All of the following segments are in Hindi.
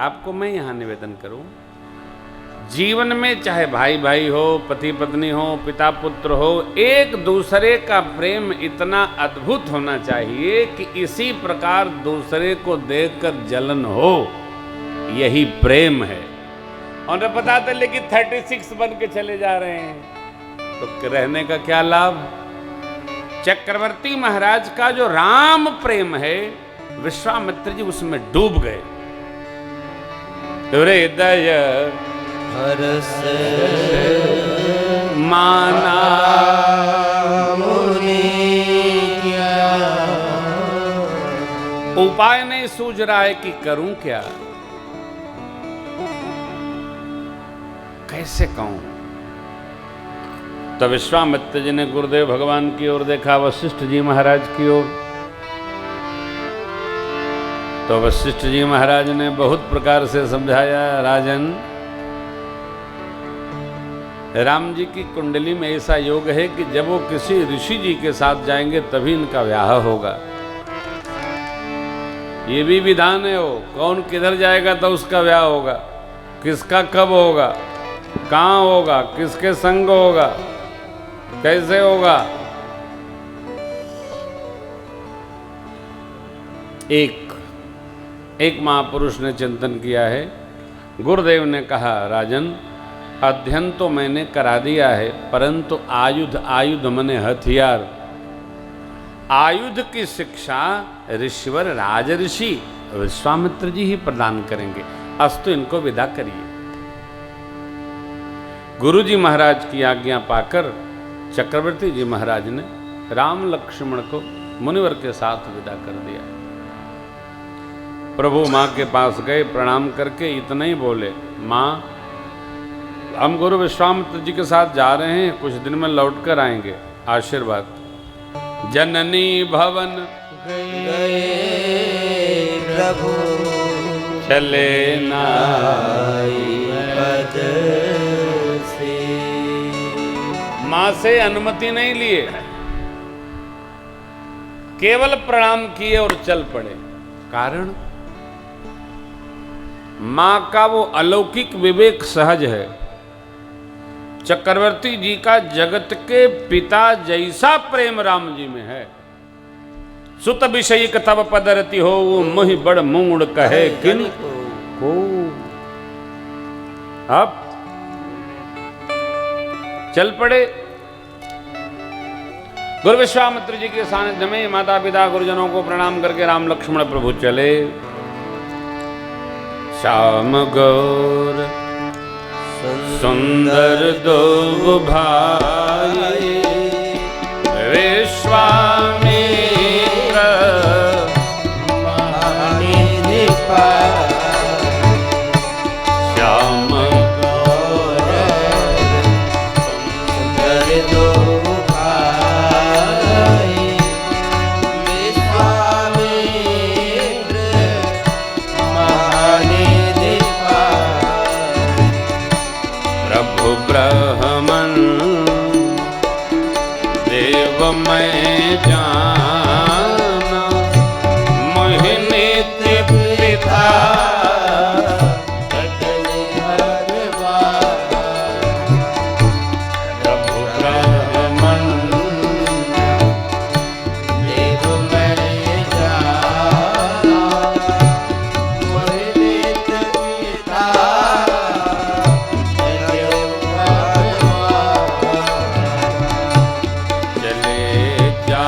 आपको मैं यहां निवेदन करूं, जीवन में चाहे भाई भाई हो, पति पत्नी हो, पिता पुत्र हो, एक दूसरे का प्रेम इतना अद्भुत होना चाहिए कि इसी प्रकार दूसरे को देखकर जलन हो, यही प्रेम है। और पता था लेकिन 36 बन के चले जा रहे हैं, तो रहने का क्या लाभ। चक्रवर्ती महाराज का जो राम प्रेम है, विश्वामित्र जी उसमें डूब गए। हृदय हरस माना मुनि क्या, उपाय नहीं सूझ रहा है कि करूं क्या, कैसे कहूं। तो विश्वामित्र जी ने गुरुदेव भगवान की ओर देखा, वशिष्ठ जी महाराज की ओर। तो वशिष्ठ जी महाराज ने बहुत प्रकार से समझाया, राजन राम जी की कुंडली में ऐसा योग है कि जब वो किसी ऋषि जी के साथ जाएंगे तभी इनका ब्याह होगा। ये भी विधान है, वो कौन किधर जाएगा तो उसका ब्याह होगा, किसका कब होगा, कहाँ होगा, किसके संग होगा, कैसे होगा। एक महापुरुष ने चिंतन किया है। गुरुदेव ने कहा, राजन अध्ययन तो मैंने करा दिया है, परंतु आयुध मने हथियार, आयुध की शिक्षा ऋषिवर राज ऋषि विश्वामित्र जी ही प्रदान करेंगे। अस्तु इनको विदा करिए। गुरु जी महाराज की आज्ञा पाकर चक्रवर्ती जी महाराज ने राम लक्ष्मण को मुनिवर के साथ विदा कर दिया। प्रभु माँ के पास गए, प्रणाम करके इतना ही बोले, माँ हम गुरु विश्वामित्र जी के साथ जा रहे हैं, कुछ दिन में लौट कर आएंगे, आशीर्वाद। जननी भवन गए प्रभु चले नाई पद से, माँ से अनुमति नहीं लिए, केवल प्रणाम किए और चल पड़े। कारण मां का वो अलौकिक विवेक सहज है। चक्रवर्ती जी का जगत के पिता जैसा प्रेम राम जी में है। सुत विषय तब पदरती हो, वो मोहि बड़ मूड कहे किन को। अब चल पड़े। गुरु विश्वामित्र जी के सानिध्य में माता पिता गुरुजनों को प्रणाम करके राम लक्ष्मण प्रभु चले। श्याम गौर सुंदर दो भाई, विश्वामित्र महानिधि पाए, श्याम गौर सुंदर दो भाई, विश्वामित्र महानिधि पाए, प्रभु ब्रह्मन देव मैं जाना, मोहि नित्य पिता सकल भगवान, प्रभु ब्रह्मन देव मैं जाना, मोहि नित्य पिता सकल भगवान, चले जा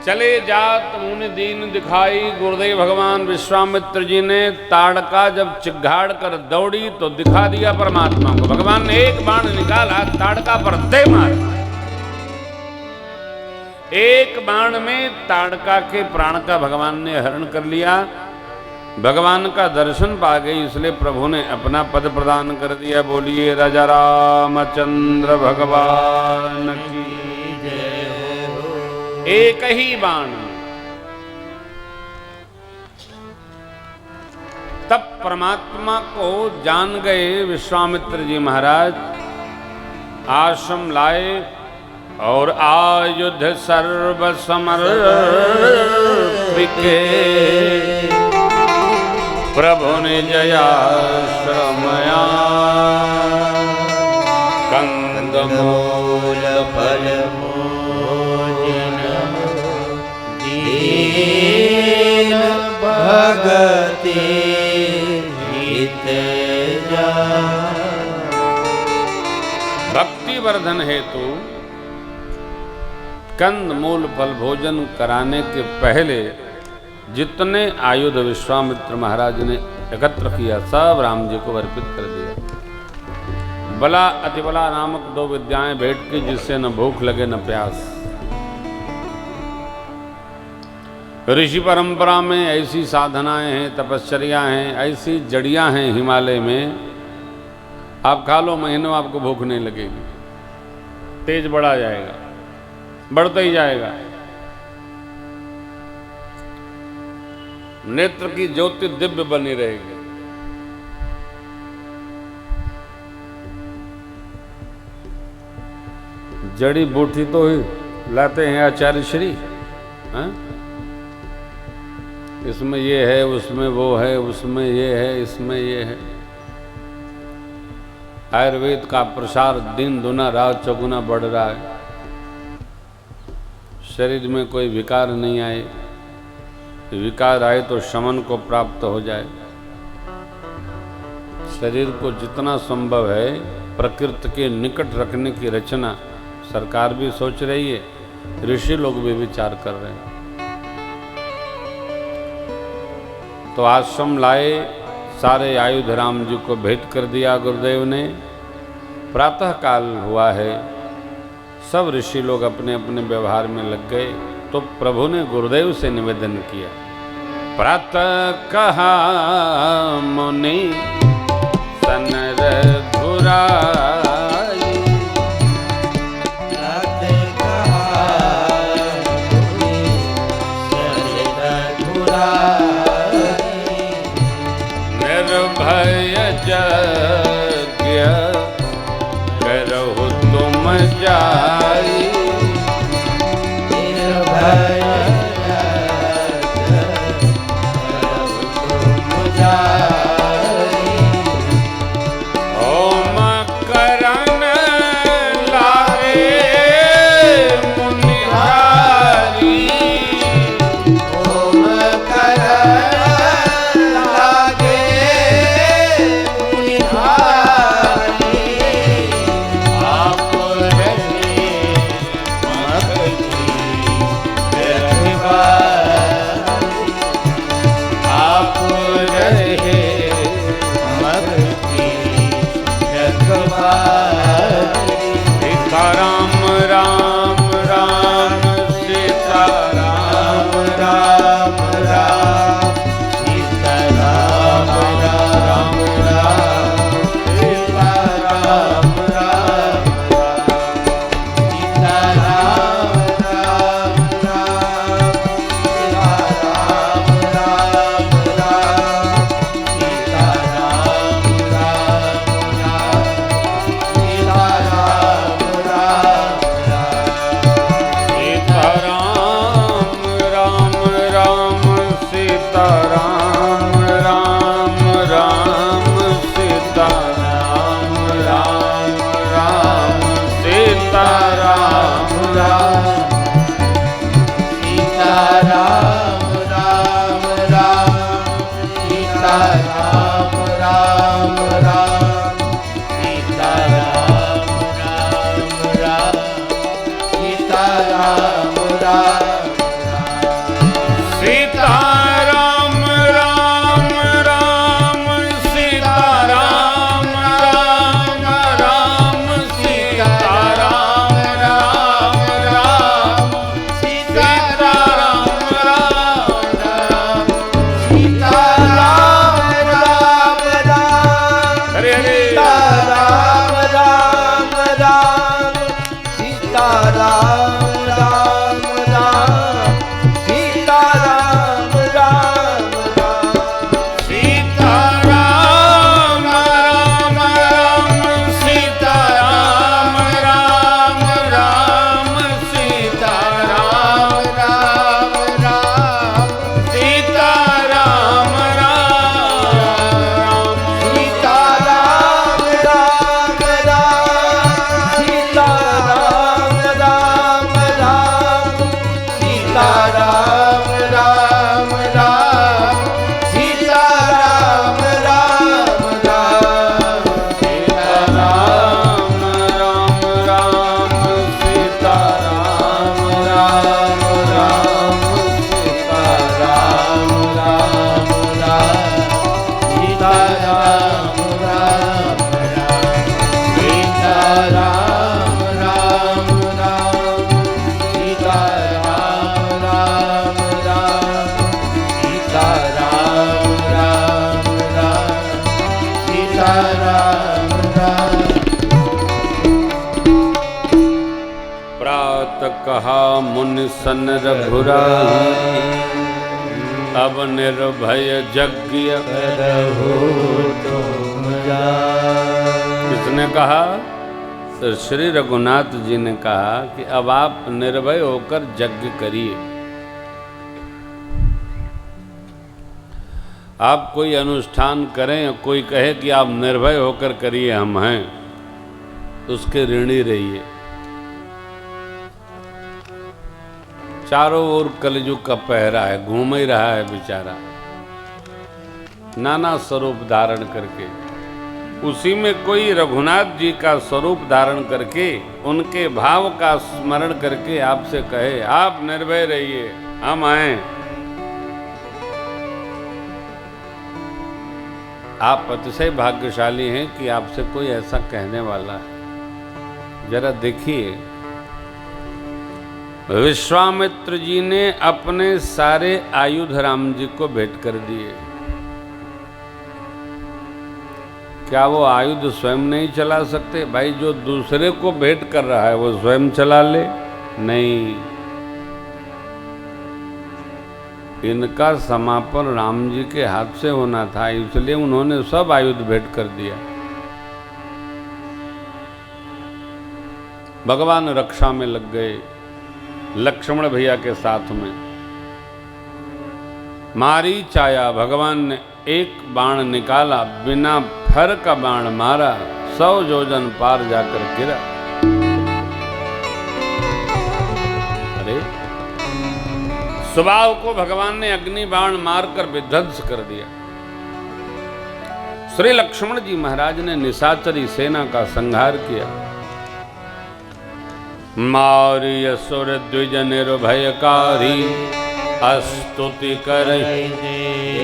चले जात मुनि दीन दिखाई, गुरुदेव भगवान विश्वामित्र जी ने ताड़का जब चिघाड़ कर दौड़ी तो दिखा दिया परमात्मा को। भगवान ने एक बाण निकाला, ताड़का पर दे मारा। एक बाण में ताड़का के प्राण का भगवान ने हरण कर लिया। भगवान का दर्शन पा गई, इसलिए प्रभु ने अपना पद प्रदान कर दिया। बोलिए राजा रामचंद्र भगवान की जय हो। एक ही बाण। तब परमात्मा को जान गए विश्वामित्र जी महाराज, आश्रम लाए और आयुध सर्व समर्पिके प्रभु ने जयाश्रमया, कंदमूल फल भोजन दीन भगति हित जा। भक्ति वर्धन हेतु कंद मूल फल भोजन कराने के पहले जितने आयुध विश्वामित्र महाराज ने एकत्र किया सब राम जी को अर्पित कर दिया। बला अतिबला नामक 2 विद्याएं भेंट की, जिससे न भूख लगे न प्यास। ऋषि परंपरा में ऐसी साधनाएं हैं, तपश्चर्या हैं, ऐसी जड़ियां हैं हिमालय में, आप खा लो महीनों आपको भूख नहीं लगेगी। तेज बढ़ा जाएगा, बढ़ता ही जाएगा। नेत्र की ज्योति दिव्य बनी रहेगी। जड़ी बूटी तो ही लाते हैं आचार्य श्री, हैं? इसमें ये है, उसमें वो है, उसमें ये है, इसमें ये है। आयुर्वेद का प्रसार दिन दुना रात चौगुना बढ़ रहा है। शरीर में कोई विकार नहीं आए, विकार आए तो शमन को प्राप्त हो जाए। शरीर को जितना संभव है प्रकृति के निकट रखने की रचना सरकार भी सोच रही है, ऋषि लोग भी विचार कर रहे हैं। तो आश्रम लाए, सारे आयुध राम जी को भेंट कर दिया गुरुदेव ने। प्रातः काल हुआ है, सब ऋषि लोग अपने अपने व्यवहार में लग गए। तो प्रभु ने गुरुदेव से निवेदन किया, प्रातः कहा मुनि सन रघुराई, प्रातः कहा मुनि सन रघुराई, निर्भय यज्ञ करहु तुम जाई, निर्भय ओम करन लागे मुनिहारी, ओम करन लागे मुनिहारी, आप रहे मगती रखवारी, आप रहे मगती रखवारी। सीताराम राम राम सीताराम राम राम सीता राम राम राम सीता राम राम सीता राम राम राम सीता राम राम राम सीता राम राम राम सीता राम राम राम सीताराम राम राम सीताराम राम राम सीताराम राम राम राम राम राम राम सीता राम राम राम सीता राम राम राम सीता राम राम राम सीता राम राम राम सीता राम राम राम सीता राम राम राम सीता राम राम राम सीता राम राम राम सीता राम राम। प्रात कहा मुनि सन रघुराई, अब निर्भय यज्ञ करहु तुम जान। किसने कहा? तो श्री रघुनाथ जी ने कहा कि अब आप निर्भय होकर यज्ञ करिए। आप कोई अनुष्ठान करें, कोई कहे कि आप निर्भय होकर करिए, हम हैं, उसके ऋणी रहिए। चारों ओर कलयुग का पहरा है, घूम ही रहा है बेचारा, नाना स्वरूप धारण करके। उसी में कोई रघुनाथ जी का स्वरूप धारण करके, उनके भाव का स्मरण करके आपसे कहे आप निर्भय रहिए, हम आए। आप अतिशय भाग्यशाली हैं कि आपसे कोई ऐसा कहने वाला है। जरा देखिए, विश्वामित्र जी ने अपने सारे आयुध राम जी को भेंट कर दिए। क्या वो आयुध स्वयं नहीं चला सकते? भाई, जो दूसरे को भेंट कर रहा है वो स्वयं चला ले? नहीं, इनका समापन राम जी के हाथ से होना था, इसलिए उन्होंने सब आयुध भेंट कर दिया। भगवान रक्षा में लग गए, लक्ष्मण भैया के साथ में। मारीच आया, भगवान ने एक बाण निकाला, बिना फर का बाण मारा, 100 योजन पार जाकर गिरा। अरे, सुबाहु को भगवान ने अग्नि बाण मारकर विध्वंस कर दिया। श्री लक्ष्मण जी महाराज ने निशाचरी सेना का संहार किया। मारी असुर द्विज निर्भयकारी, स्तुति करहि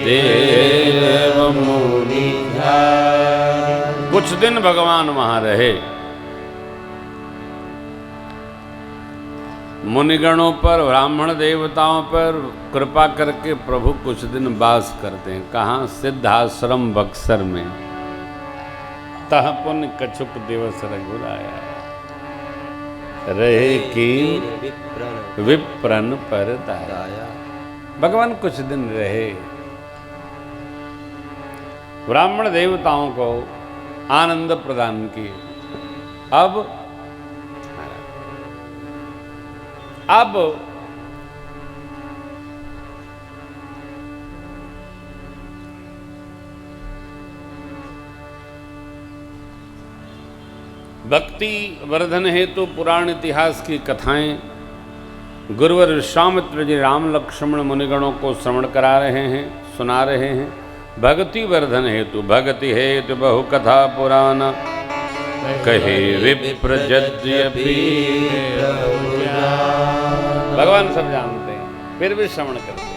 देव मुनि धारी। कुछ दिन भगवान वहां रहे, मुनिगणों पर, ब्राह्मण देवताओं पर कृपा करके प्रभु कुछ दिन वास करते हैं। कहाँ? सिद्धाश्रम बक्सर में। तह पुन कछुक दिवस रघुराया, रहे कीन विप्रन पर दाया। भगवान कुछ दिन रहे, ब्राह्मण देवताओं को आनंद प्रदान किए। अब भक्ति वर्धन हेतु पुराण इतिहास की कथाएं गुरुवर विश्वामित्र जी राम लक्ष्मण मुनिगणों को श्रवण करा रहे हैं, सुना रहे हैं। भक्ति वर्धन हेतु, भक्ति हेतु बहु कथा पुराण, कहे विप्र यद्यपि। भगवान सब जानते हैं, फिर भी श्रवण करते हैं।